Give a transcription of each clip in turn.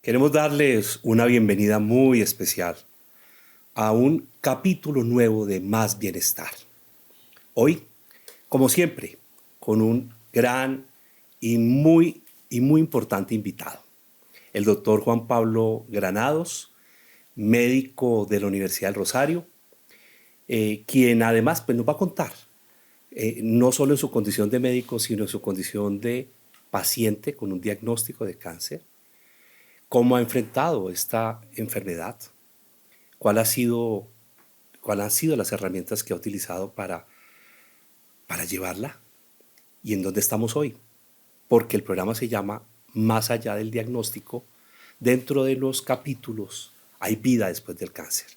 Queremos darles una bienvenida muy especial a un capítulo nuevo de Más Bienestar. Hoy, como siempre, con un gran y muy importante invitado, el doctor Juan Pablo Granados, médico de la Universidad del Rosario, quien además pues, nos va a contar, no solo en su condición de médico, sino en su condición de paciente con un diagnóstico de cáncer, cómo ha enfrentado esta enfermedad, cuál ha sido, cuáles han sido las herramientas que ha utilizado para llevarla y en dónde estamos hoy. Porque el programa se llama Más allá del diagnóstico. Dentro de los capítulos hay vida después del cáncer.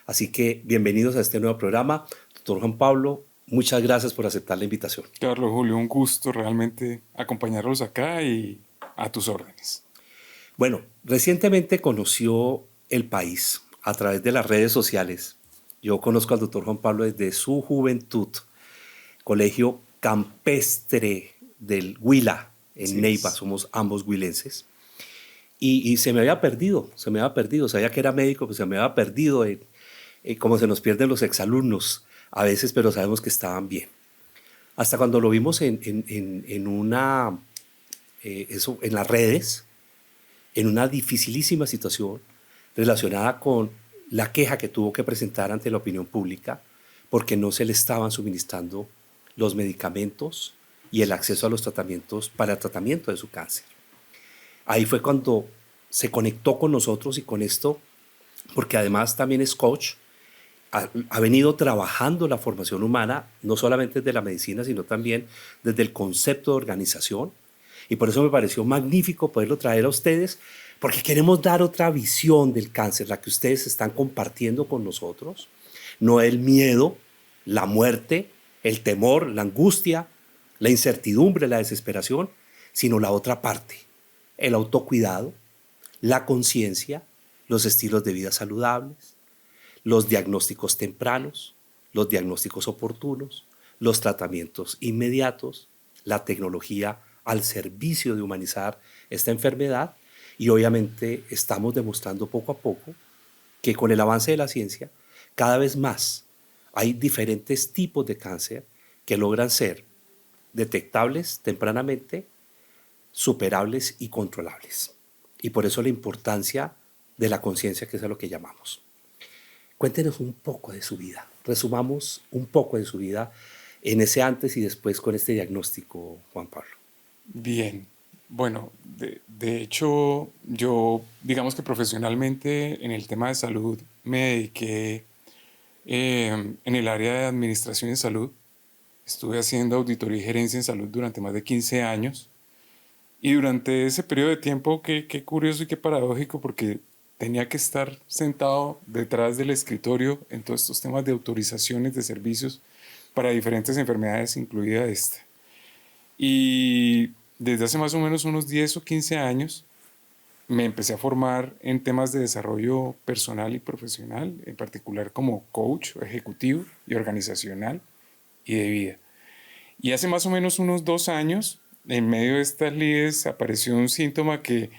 Así que bienvenidos a este nuevo programa. Doctor Juan Pablo, muchas gracias por aceptar la invitación. Carlos Julio, un gusto realmente acompañarlos acá y a tus órdenes. Bueno, recientemente conoció el país a través de las redes sociales. Yo conozco al doctor Juan Pablo desde su juventud, Colegio Campestre del Huila, en Así Neiva, es. somos ambos huilenses. Y se me había perdido, sabía que era médico, pero se me había perdido, como se nos pierden los exalumnos a veces, pero sabemos que estaban bien. Hasta cuando lo vimos en las redes, en una dificilísima situación relacionada con la queja que tuvo que presentar ante la opinión pública porque no se le estaban suministrando los medicamentos y el acceso a los tratamientos para el tratamiento de su cáncer. Ahí fue cuando se conectó con nosotros y con esto, porque además también es coach, ha venido trabajando la formación humana, no solamente desde la medicina, sino también desde el concepto de organización. Y por eso me pareció magnífico poderlo traer a ustedes, porque queremos dar otra visión del cáncer, la que ustedes están compartiendo con nosotros. No el miedo, la muerte, el temor, la angustia, la incertidumbre, la desesperación, sino la otra parte, el autocuidado, la conciencia, los estilos de vida saludables, los diagnósticos tempranos, los diagnósticos oportunos, los tratamientos inmediatos, la tecnología al servicio de humanizar esta enfermedad y obviamente estamos demostrando poco a poco que con el avance de la ciencia cada vez más hay diferentes tipos de cáncer que logran ser detectables tempranamente, superables y controlables. Y por eso la importancia de la conciencia, que es a lo que llamamos. Cuéntenos un poco de su vida, resumamos un poco de su vida en ese antes y después con este diagnóstico, Juan Pablo. Bien. Bueno, de hecho, yo digamos que profesionalmente en el tema de salud me dediqué en el área de administración de salud. Estuve haciendo auditoría y gerencia en salud durante más de 15 años. Y durante ese periodo de tiempo, qué curioso y qué paradójico, porque tenía que estar sentado detrás del escritorio en todos estos temas de autorizaciones de servicios para diferentes enfermedades, incluida esta. Y desde hace más o menos unos 10 o 15 años me empecé a formar en temas de desarrollo personal y profesional, en particular como coach ejecutivo y organizacional y de vida. Y hace más o menos unos 2 años, en medio de estas lides, apareció un síntoma que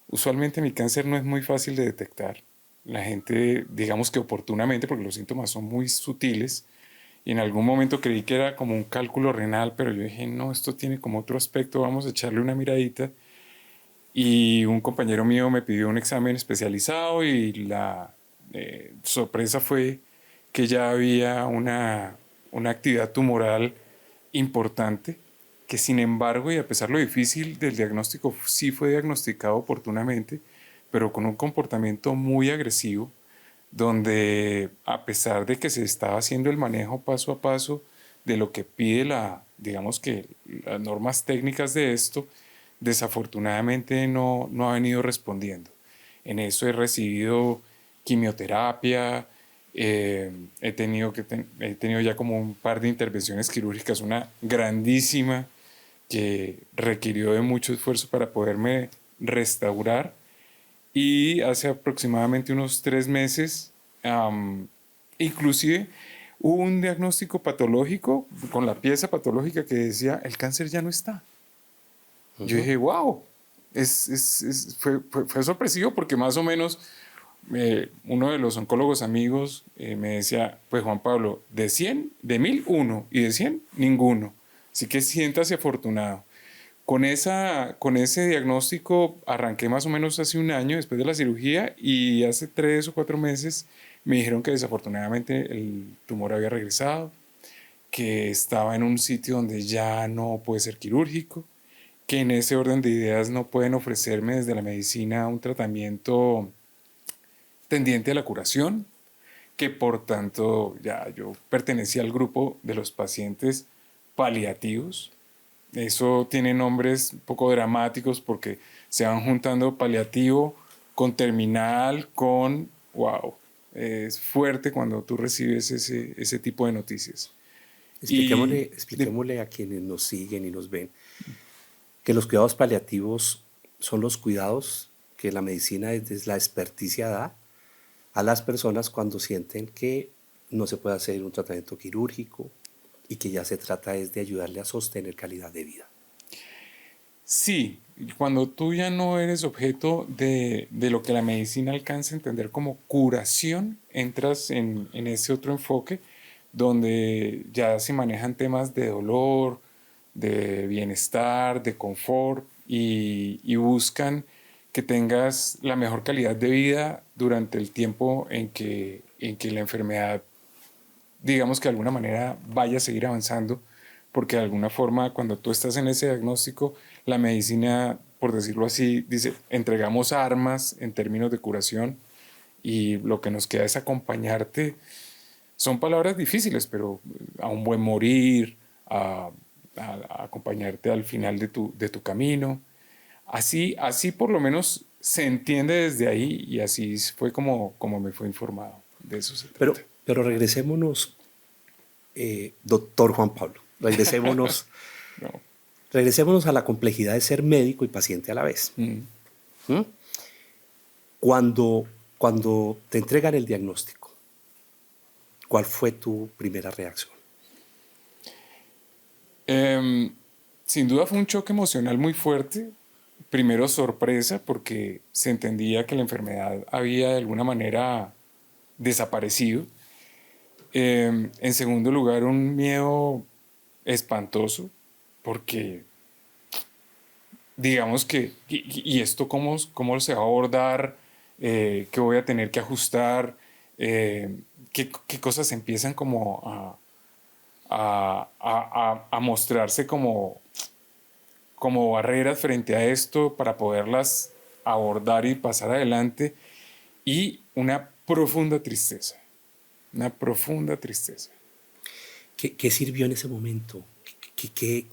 usualmente mi cáncer no es muy fácil de detectar. La gente, digamos que oportunamente, porque los síntomas son muy sutiles, y en algún momento creí que era como un cálculo renal, pero yo dije, no, esto tiene como otro aspecto, vamos a echarle una miradita. Y un compañero mío me pidió un examen especializado y la sorpresa fue que ya había una actividad tumoral importante, que sin embargo, y a pesar de lo difícil del diagnóstico, sí fue diagnosticado oportunamente, pero con un comportamiento muy agresivo, donde a pesar de que se estaba haciendo el manejo paso a paso de lo que pide digamos que las normas técnicas de esto, desafortunadamente no ha venido respondiendo. En eso he recibido quimioterapia, he tenido ya como un par de intervenciones quirúrgicas, una grandísima que requirió de mucho esfuerzo para poderme restaurar. Y hace aproximadamente unos 3 meses, inclusive hubo un diagnóstico patológico con la pieza patológica que decía, el cáncer ya no está. Yo dije, wow, Fue sorpresivo porque más o menos uno de los oncólogos amigos me decía, pues Juan Pablo, de 100, de 1000, uno, y de 100, ninguno. Así que siéntase afortunado. Con ese diagnóstico arranqué más o menos hace un año después de la cirugía y hace 3 o 4 meses me dijeron que desafortunadamente el tumor había regresado, que estaba en un sitio donde ya no puede ser quirúrgico, que en ese orden de ideas no pueden ofrecerme desde la medicina un tratamiento tendiente a la curación, que por tanto ya yo pertenecía al grupo de los pacientes paliativos. Eso tiene nombres un poco dramáticos porque se van juntando paliativo con terminal, con wow. Es fuerte cuando tú recibes ese tipo de noticias. Y de- Expliquémosle a quienes nos siguen y nos ven que los cuidados paliativos son los cuidados que la medicina desde la experticia da a las personas cuando sienten que no se puede hacer un tratamiento quirúrgico y que ya se trata es de ayudarle a sostener calidad de vida. sí, cuando tú ya no eres objeto de lo que la medicina alcanza a entender como curación, entras en ese otro enfoque donde ya se manejan temas de dolor, de bienestar, de confort y buscan que tengas la mejor calidad de vida durante el tiempo en que la enfermedad, digamos que de alguna manera vaya a seguir avanzando, porque de alguna forma cuando tú estás en ese diagnóstico, la medicina, por decirlo así, dice, entregamos armas en términos de curación y lo que nos queda es acompañarte. Son palabras difíciles, pero a un buen morir, a acompañarte al final de tu camino. Así por lo menos se entiende desde ahí y así fue como me fue informado. De eso se trata. Pero regresémonos, doctor Juan Pablo, No. regresémonos a la complejidad de ser médico y paciente a la vez. Mm. ¿Mm? Cuando te entregan el diagnóstico, ¿cuál fue tu primera reacción? Em, Sin duda fue un choque emocional muy fuerte. Primero sorpresa porque se entendía que la enfermedad había de alguna manera desaparecido. En segundo lugar, un miedo espantoso porque digamos y esto cómo se va a abordar, qué voy a tener que ajustar, qué cosas empiezan como a mostrarse como barreras frente a esto para poderlas abordar y pasar adelante y una profunda tristeza. ¿Qué sirvió en ese momento? ¿Qué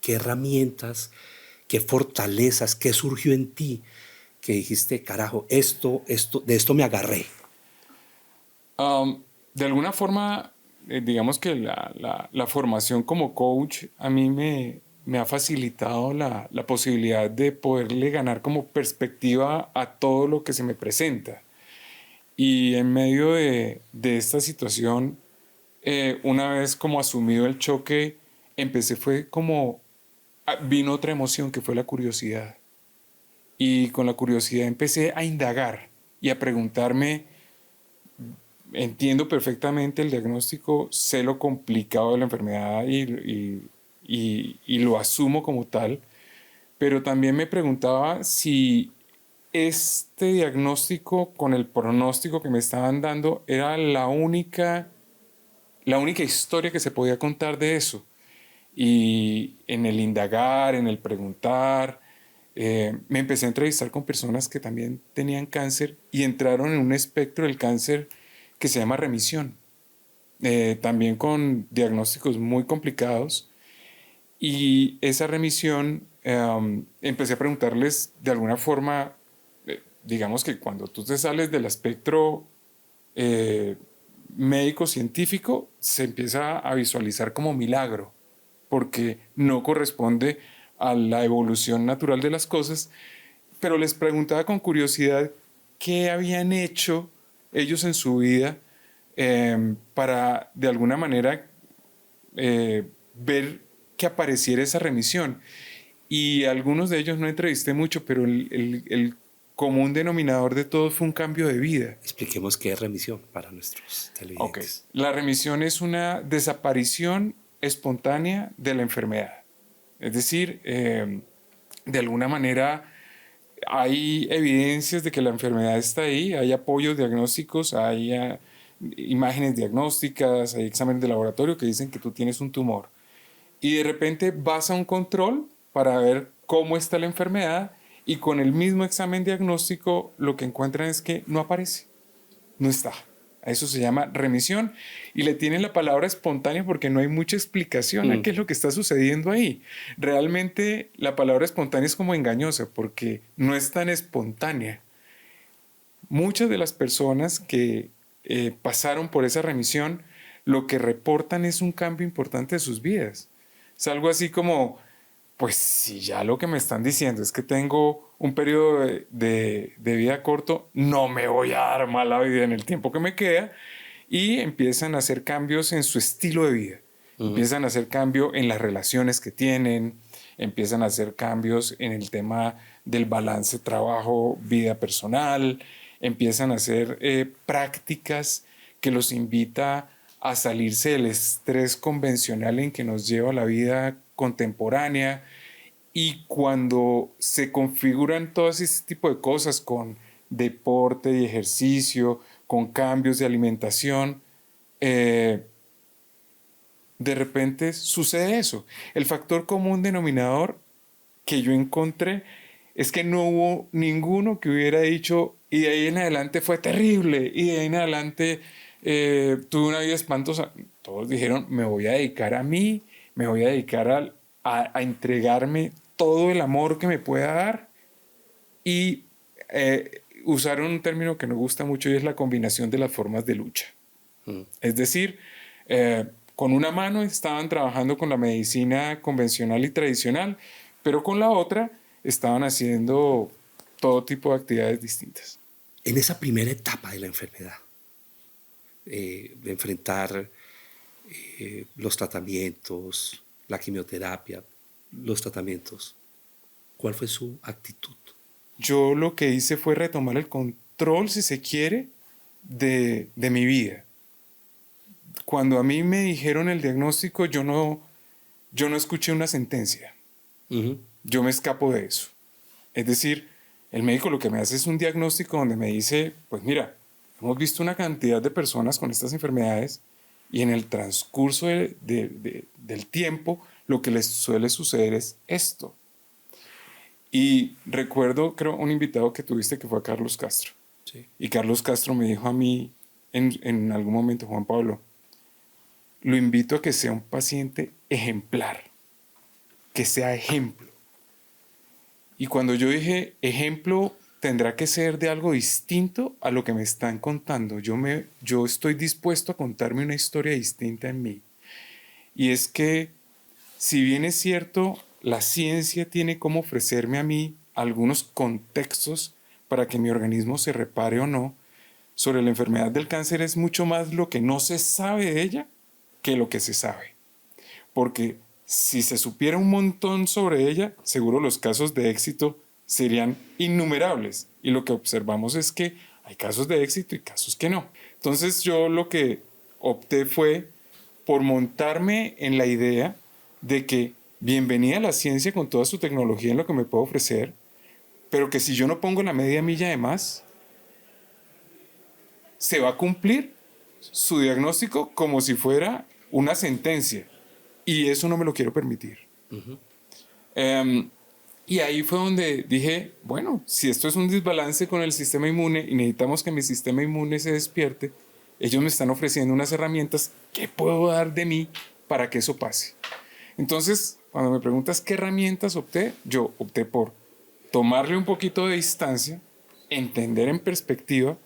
herramientas, qué fortalezas, qué surgió en ti que dijiste, carajo, de esto me agarré? De alguna forma, digamos que la formación como coach a mí me ha facilitado la posibilidad de poderle ganar como perspectiva a todo lo que se me presenta. Y en medio de esta situación, una vez como asumido el choque, fue como, vino otra emoción que fue la curiosidad. Y con la curiosidad empecé a indagar y a preguntarme, entiendo perfectamente el diagnóstico, sé lo complicado de la enfermedad y lo asumo como tal, pero también me preguntaba si este diagnóstico con el pronóstico que me estaban dando era la única historia que se podía contar de eso. Y en el indagar, en el preguntar, me empecé a entrevistar con personas que también tenían cáncer y entraron en un espectro del cáncer que se llama remisión, también con diagnósticos muy complicados. Y esa remisión, empecé a preguntarles de alguna forma, digamos que cuando tú te sales del espectro eh, médico-científico, se empieza a visualizar como milagro, porque no corresponde a la evolución natural de las cosas, pero les preguntaba con curiosidad qué habían hecho ellos en su vida para de alguna manera ver que apareciera esa remisión. y algunos de ellos no entrevisté mucho, pero el común denominador de todos fue un cambio de vida. Expliquemos qué es remisión para nuestros Ok, televidentes. la remisión es una desaparición espontánea de la enfermedad. Es decir, de alguna manera hay evidencias de que la enfermedad está ahí, hay apoyos diagnósticos, hay imágenes diagnósticas, hay exámenes de laboratorio que dicen que tú tienes un tumor. Y de repente vas a un control para ver cómo está la enfermedad y con el mismo examen diagnóstico lo que encuentran es que no aparece, no está. A eso se llama remisión y le tienen la palabra espontánea porque no hay mucha explicación a qué es lo que está sucediendo ahí. Realmente la palabra espontánea es como engañosa porque no es tan espontánea. Muchas de las personas que pasaron por esa remisión lo que reportan es un cambio importante de sus vidas. Es algo así como, pues si ya lo que me están diciendo es que tengo un periodo de vida corto, no me voy a dar mala vida en el tiempo que me queda y empiezan a hacer cambios en su estilo de vida. Empiezan a hacer cambio en las relaciones que tienen, empiezan a hacer cambios en el tema del balance trabajo-vida personal, empiezan a hacer prácticas que los invita a salirse del estrés convencional en que nos lleva la vida contemporánea y cuando se configuran todo ese tipo de cosas con deporte y ejercicio, con cambios de alimentación, de repente sucede eso. El factor común denominador que yo encontré es que no hubo ninguno que hubiera dicho y de ahí en adelante fue terrible y de ahí en adelante tuve una vida espantosa. Todos dijeron, me voy a dedicar a mí, me voy a dedicar a entregarme todo el amor que me pueda dar y usaron un término que nos gusta mucho y es la combinación de las formas de lucha. Es decir, con una mano estaban trabajando con la medicina convencional y tradicional, pero con la otra estaban haciendo todo tipo de actividades distintas. En esa primera etapa de la enfermedad, de enfrentar los tratamientos, la quimioterapia, los tratamientos, ¿cuál fue su actitud? Yo lo que hice fue retomar el control, si se quiere, de mi vida. Cuando a mí me dijeron el diagnóstico, yo no escuché una sentencia. Yo me escapo de eso. Es decir, el médico lo que me hace es un diagnóstico donde me dice, pues mira, hemos visto una cantidad de personas con estas enfermedades y en el transcurso del tiempo lo que les suele suceder es esto. Y recuerdo, creo, un invitado que tuviste que fue a Carlos Castro. Sí. Y Carlos Castro me dijo a mí en algún momento, Juan Pablo, lo invito a que sea un paciente ejemplar, que sea ejemplo. Y cuando yo dije ejemplo, tendrá que ser de algo distinto a lo que me están contando. Yo estoy dispuesto a contarme una historia distinta en mí. Y es que, si bien es cierto, la ciencia tiene como ofrecerme a mí algunos contextos para que mi organismo se repare o no, sobre la enfermedad del cáncer es mucho más lo que no se sabe de ella que lo que se sabe. Porque si se supiera un montón sobre ella, seguro los casos de éxito serían innumerables. Y lo que observamos es que hay casos de éxito y casos que no. Entonces yo lo que opté fue por montarme en la idea de que bienvenida a la ciencia con toda su tecnología en lo que me puede ofrecer, pero que si yo no pongo la media milla de más, se va a cumplir su diagnóstico como si fuera una sentencia. Y eso no me lo quiero permitir. Y ahí fue donde dije, bueno, si esto es un desbalance con el sistema inmune y necesitamos que mi sistema inmune se despierte, ellos me están ofreciendo unas herramientas que puedo dar de mí para que eso pase. Entonces, cuando me preguntas qué herramientas opté, yo opté por tomarle un poquito de distancia, entender en perspectiva.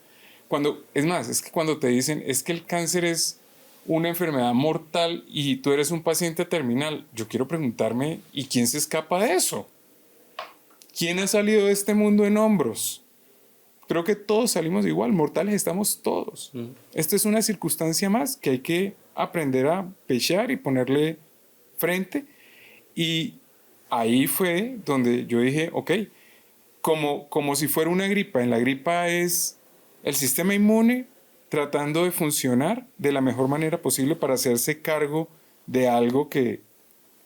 Es que cuando te dicen, es que el cáncer es una enfermedad mortal y tú eres un paciente terminal, yo quiero preguntarme, ¿y quién se escapa de eso? ¿Quién ha salido de este mundo en hombros? Creo que todos salimos igual, mortales estamos todos. Esta es una circunstancia más que hay que aprender a pechar y ponerle frente. Y ahí fue donde yo dije, ok, como si fuera una gripa. En la gripa es el sistema inmune tratando de funcionar de la mejor manera posible para hacerse cargo de algo que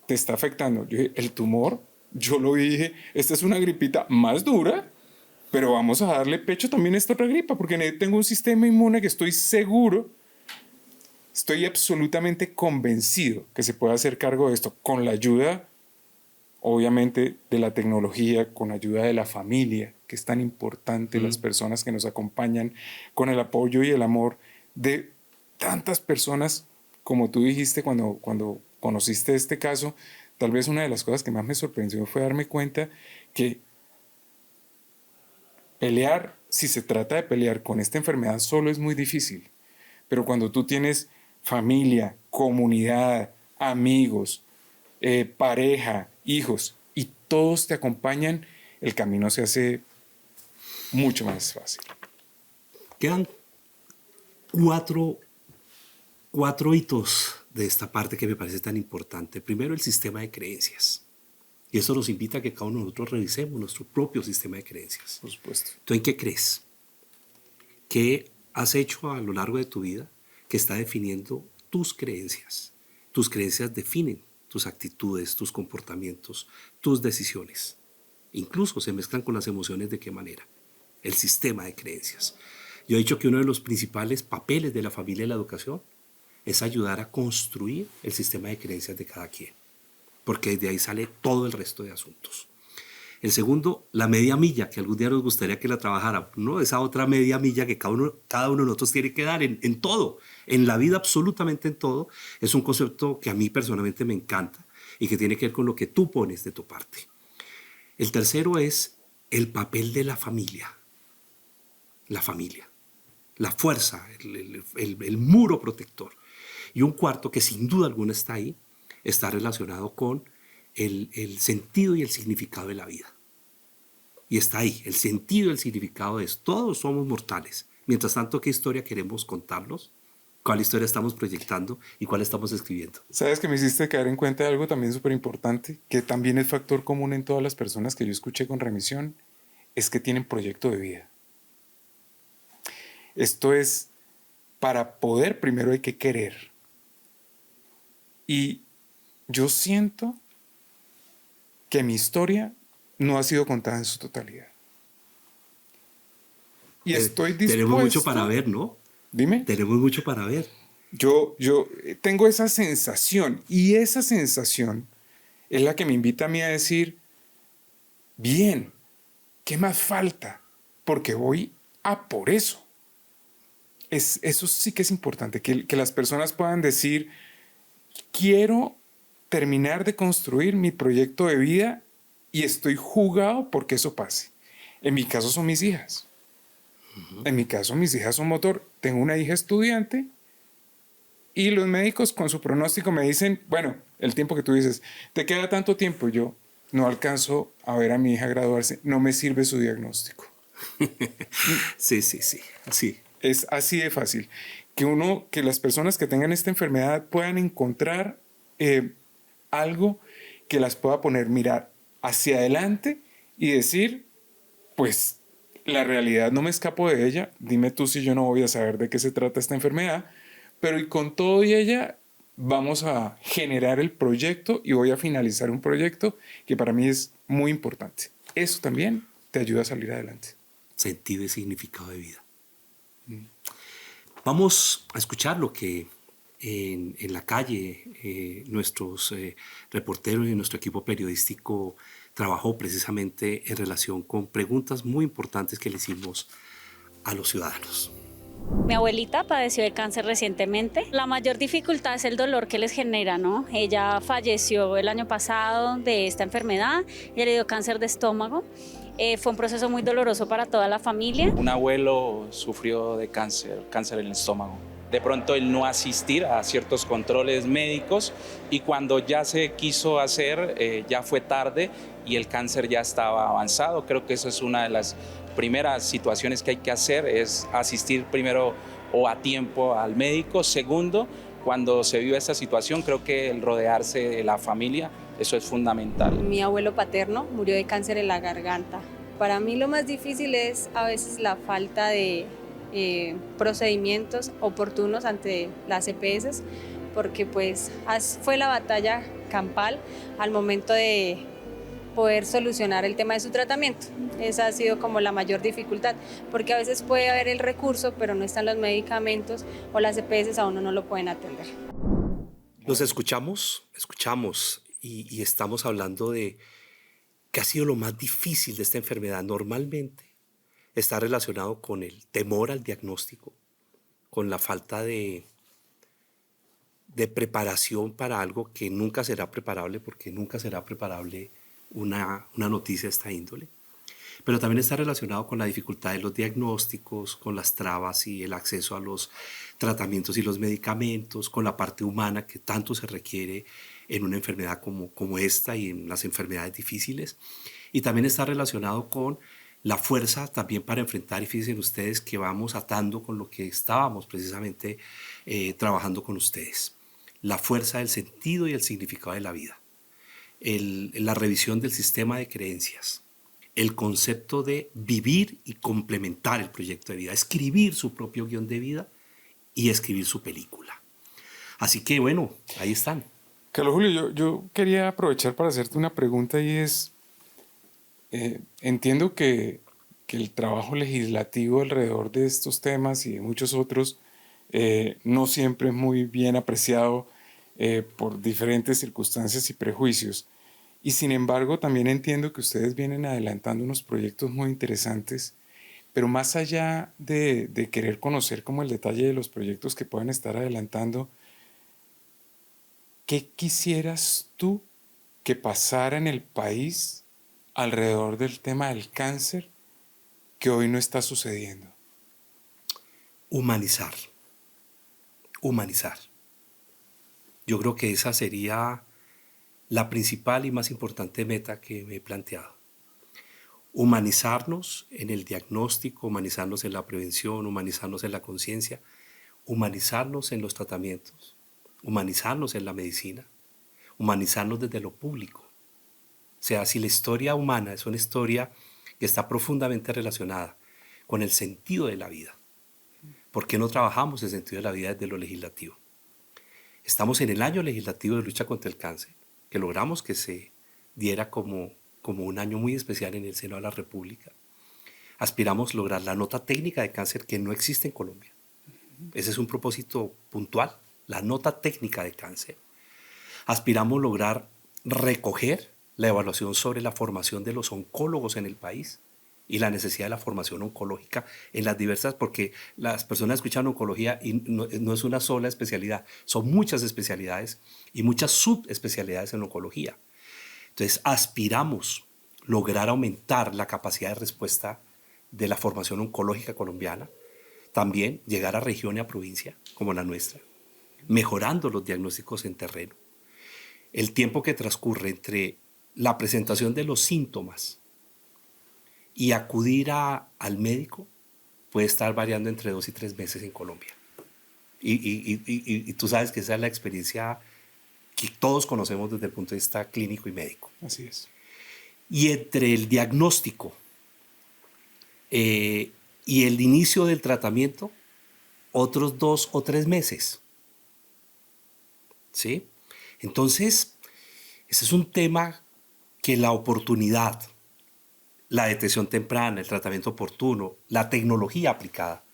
te está afectando. Yo dije, el tumor, yo lo vi y dije, esta es una gripita más dura, pero vamos a darle pecho también a esta otra gripa, porque tengo un sistema inmune que estoy seguro, estoy absolutamente convencido que se puede hacer cargo de esto con la ayuda, obviamente, de la tecnología, con la ayuda de la familia, que es tan importante, las personas que nos acompañan, con el apoyo y el amor de tantas personas, como tú dijiste cuando conociste este caso. Tal vez una de las cosas que más me sorprendió fue darme cuenta que pelear, si se trata de pelear con esta enfermedad solo, es muy difícil. Pero cuando tú tienes familia, comunidad, amigos, pareja, hijos, y todos te acompañan, el camino se hace mucho más fácil. Quedan cuatro hitos de esta parte que me parece tan importante. Primero, el sistema de creencias. Y eso nos invita a que cada uno de nosotros revisemos nuestro propio sistema de creencias. Por supuesto. ¿Tú en qué crees? ¿Qué has hecho a lo largo de tu vida que está definiendo tus creencias? Tus creencias definen tus actitudes, tus comportamientos, tus decisiones. Incluso se mezclan con las emociones. ¿De qué manera? El sistema de creencias. Yo he dicho que uno de los principales papeles de la familia y la educación es ayudar a construir el sistema de creencias de cada quien, porque desde ahí sale todo el resto de asuntos. El segundo, la media milla, que algún día nos gustaría que la trabajara, ¿no? Esa otra media milla que cada uno de nosotros tiene que dar en todo, en la vida, absolutamente en todo, es un concepto que a mí personalmente me encanta y que tiene que ver con lo que tú pones de tu parte. El tercero es el papel de la familia, la fuerza, el muro protector. Y un cuarto que sin duda alguna está ahí, está relacionado con el sentido y el significado de la vida. Y está ahí, el sentido y el significado es, todos somos mortales. Mientras tanto, ¿qué historia queremos contarnos? ¿Cuál historia estamos proyectando y cuál estamos escribiendo? ¿Sabes que me hiciste caer en cuenta de algo también súper importante, que también es factor común en todas las personas que yo escuché con remisión? Es que tienen proyecto de vida. Esto es, para poder primero hay que querer. Y yo siento que mi historia no ha sido contada en su totalidad. Y estoy dispuesto... Tenemos mucho para ver, ¿no? Dime. Tenemos mucho para ver. Yo tengo esa sensación, y esa sensación es la que me invita a mí a decir, bien, ¿qué más falta? Porque voy a por eso. Eso sí que es importante, que las personas puedan decir, quiero terminar de construir mi proyecto de vida y estoy jugado porque eso pase. En mi caso son mis hijas. En mi caso mis hijas son motor. Tengo una hija estudiante y los médicos con su pronóstico me dicen, bueno, el tiempo que tú dices, te queda tanto tiempo. Yo no alcanzo a ver a mi hija graduarse, no me sirve su diagnóstico. Sí. Es así de fácil. Que las personas que tengan esta enfermedad puedan encontrar algo que las pueda poner, mirar hacia adelante y decir, pues la realidad no me escapo de ella, dime tú si yo no voy a saber de qué se trata esta enfermedad, pero y con todo y ella vamos a generar el proyecto y voy a finalizar un proyecto que para mí es muy importante. Eso también te ayuda a salir adelante. Sentido y significado de vida. Vamos a escuchar lo que en la calle nuestros reporteros y nuestro equipo periodístico trabajó precisamente en relación con preguntas muy importantes que le hicimos a los ciudadanos. Mi abuelita padeció de cáncer recientemente. La mayor dificultad es el dolor que les genera, ¿no? Ella falleció el año pasado de esta enfermedad, ella le dio cáncer de estómago. Fue un proceso muy doloroso para toda la familia. Un abuelo sufrió de cáncer en el estómago. De pronto el no asistir a ciertos controles médicos y cuando ya se quiso hacer, ya fue tarde y el cáncer ya estaba avanzado. Creo que eso es una de las primeras situaciones que hay que hacer, es asistir primero o a tiempo al médico. Segundo, cuando se vive esta situación, creo que el rodearse de la familia Eso es fundamental. Mi abuelo paterno murió de cáncer en la garganta. Para mí lo más difícil es a veces la falta de procedimientos oportunos ante las EPS, porque pues fue la batalla campal al momento de poder solucionar el tema de su tratamiento. Esa ha sido como la mayor dificultad, porque a veces puede haber el recurso, pero no están los medicamentos o las EPS a uno no lo pueden atender. Nos escuchamos y estamos hablando de qué ha sido lo más difícil de esta enfermedad. Normalmente está relacionado con el temor al diagnóstico, con la falta de preparación para algo que nunca será preparable, porque nunca será preparable una noticia de esta índole. Pero también está relacionado con la dificultad de los diagnósticos, con las trabas y el acceso a los tratamientos y los medicamentos, con la parte humana que tanto se requiere en una enfermedad como esta y en las enfermedades difíciles. Y también está relacionado con la fuerza también para enfrentar, y fíjense ustedes que vamos atando con lo que estábamos precisamente trabajando con ustedes. La fuerza del sentido y el significado de la vida. La revisión del sistema de creencias. El concepto de vivir y complementar el proyecto de vida. Escribir su propio guión de vida y escribir su película. Así que bueno, ahí están. Carlos Julio, yo quería aprovechar para hacerte una pregunta y es, entiendo que el trabajo legislativo alrededor de estos temas y de muchos otros no siempre es muy bien apreciado por diferentes circunstancias y prejuicios. Y sin embargo, también entiendo que ustedes vienen adelantando unos proyectos muy interesantes, pero más allá de querer conocer como el detalle de los proyectos que puedan estar adelantando, ¿qué quisieras tú que pasara en el país alrededor del tema del cáncer que hoy no está sucediendo? Humanizar. Humanizar. Yo creo que esa sería la principal y más importante meta que me he planteado. Humanizarnos en el diagnóstico, humanizarnos en la prevención, humanizarnos en la conciencia, humanizarnos en los tratamientos, humanizarnos en la medicina, humanizarnos desde lo público. O sea, si la historia humana es una historia que está profundamente relacionada con el sentido de la vida, ¿por qué no trabajamos el sentido de la vida desde lo legislativo? Estamos en el año legislativo de lucha contra el cáncer, que logramos que se diera como un año muy especial en el seno de la República. Aspiramos lograr la nota técnica de cáncer que no existe en Colombia. Ese es un propósito puntual, la nota técnica de cáncer. Aspiramos lograr recoger la evaluación sobre la formación de los oncólogos en el país y la necesidad de la formación oncológica en las diversas, porque las personas escuchan oncología y no es una sola especialidad, son muchas especialidades y muchas subespecialidades en oncología. Entonces aspiramos lograr aumentar la capacidad de respuesta de la formación oncológica colombiana, también llegar a región y a provincia como la nuestra, mejorando los diagnósticos en terreno. El tiempo que transcurre entre la presentación de los síntomas y acudir al médico puede estar variando entre 2 y 3 meses en Colombia. Y tú sabes que esa es la experiencia que todos conocemos desde el punto de vista clínico y médico. Así es. Y entre el diagnóstico y el inicio del tratamiento, otros 2 o 3 meses. ¿Sí? Entonces, ese es un tema que la oportunidad, la detección temprana, el tratamiento oportuno, la tecnología aplicada,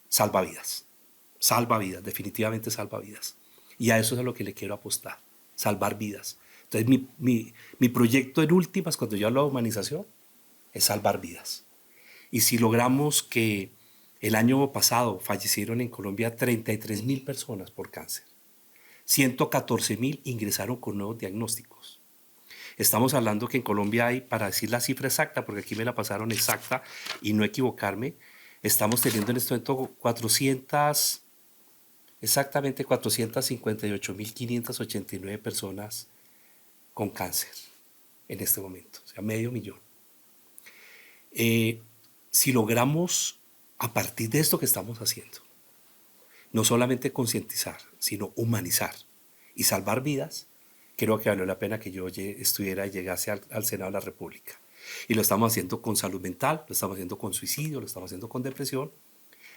salva vidas. Salva vidas, definitivamente salva vidas. Y a eso es a lo que le quiero apostar, salvar vidas. Entonces mi proyecto en últimas, cuando yo hablo de humanización, es salvar vidas. Y si logramos que el año pasado fallecieron en Colombia 33.000 personas por cáncer, 114.000 ingresaron con nuevos diagnósticos. Estamos hablando que en Colombia hay, para decir la cifra exacta, porque aquí me la pasaron exacta y no equivocarme, estamos teniendo en este momento exactamente 458.589 personas con cáncer en este momento, o sea, 500.000. Si logramos, a partir de esto que estamos haciendo, no solamente concientizar, sino humanizar y salvar vidas, creo que valió la pena que yo estuviera y llegase al Senado de la República. Y lo estamos haciendo con salud mental, lo estamos haciendo con suicidio, lo estamos haciendo con depresión,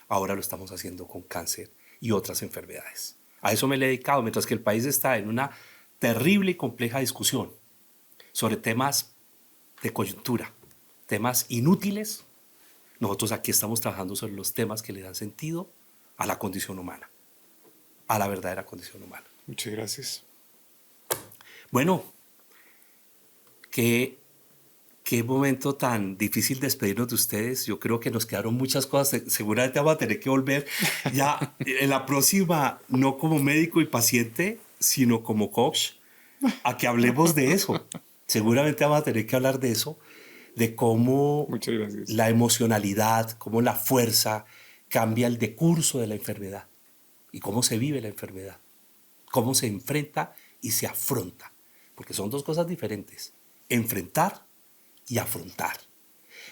ahora lo estamos haciendo con cáncer y otras enfermedades. A eso me he dedicado, mientras que el país está en una terrible y compleja discusión sobre temas de coyuntura, temas inútiles. Nosotros aquí estamos trabajando sobre los temas que le dan sentido a la condición humana, a la verdadera condición humana. Muchas gracias. Bueno, qué momento tan difícil despedirnos de ustedes. Yo creo que nos quedaron muchas cosas. Seguramente vamos a tener que volver ya en la próxima, no como médico y paciente, sino como coach, a que hablemos de eso. Seguramente vamos a tener que hablar de eso, de cómo Muchas gracias. la emocionalidad, cómo la fuerza cambia el decurso de la enfermedad y cómo se vive la enfermedad, cómo se enfrenta y se afronta, porque son dos cosas diferentes, enfrentar y afrontar,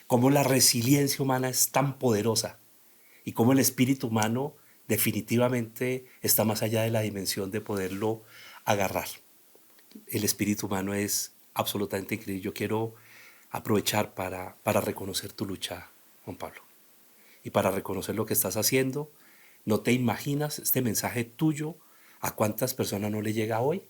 cómo la resiliencia humana es tan poderosa y cómo el espíritu humano definitivamente está más allá de la dimensión de poderlo agarrar. El espíritu humano es absolutamente increíble. Yo quiero aprovechar para reconocer tu lucha, Juan Pablo, y para reconocer lo que estás haciendo. No te imaginas este mensaje tuyo a cuántas personas no le llega hoy,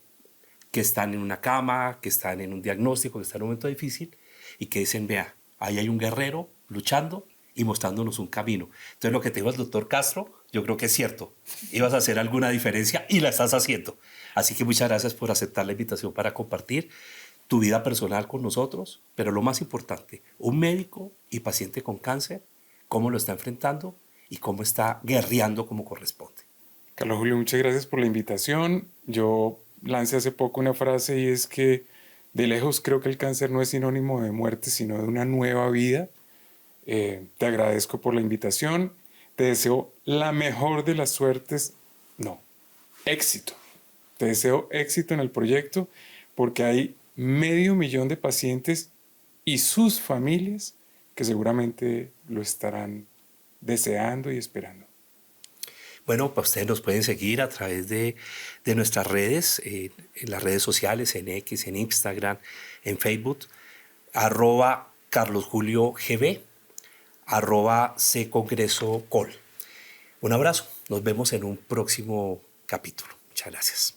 que están en una cama, que están en un diagnóstico, que están en un momento difícil y que dicen, vea, ahí hay un guerrero luchando y mostrándonos un camino. Entonces lo que te dijo el doctor Castro, yo creo que es cierto. Ibas a hacer alguna diferencia y la estás haciendo. Así que muchas gracias por aceptar la invitación para compartir tu vida personal con nosotros, pero lo más importante, un médico y paciente con cáncer, cómo lo está enfrentando y cómo está guerreando como corresponde. Carlos Julio, muchas gracias por la invitación. Yo lancé hace poco una frase y es que de lejos creo que el cáncer no es sinónimo de muerte, sino de una nueva vida. Te agradezco por la invitación. Te deseo la mejor de las suertes. No, éxito. Te deseo éxito en el proyecto porque hay 500,000 de pacientes y sus familias que seguramente lo estarán deseando y esperando. Bueno, pues ustedes nos pueden seguir a través de nuestras redes, en las redes sociales, en X, en Instagram, en Facebook, @CarlosJulioGB, @CCongressoCol. Un abrazo, nos vemos en un próximo capítulo. Muchas gracias.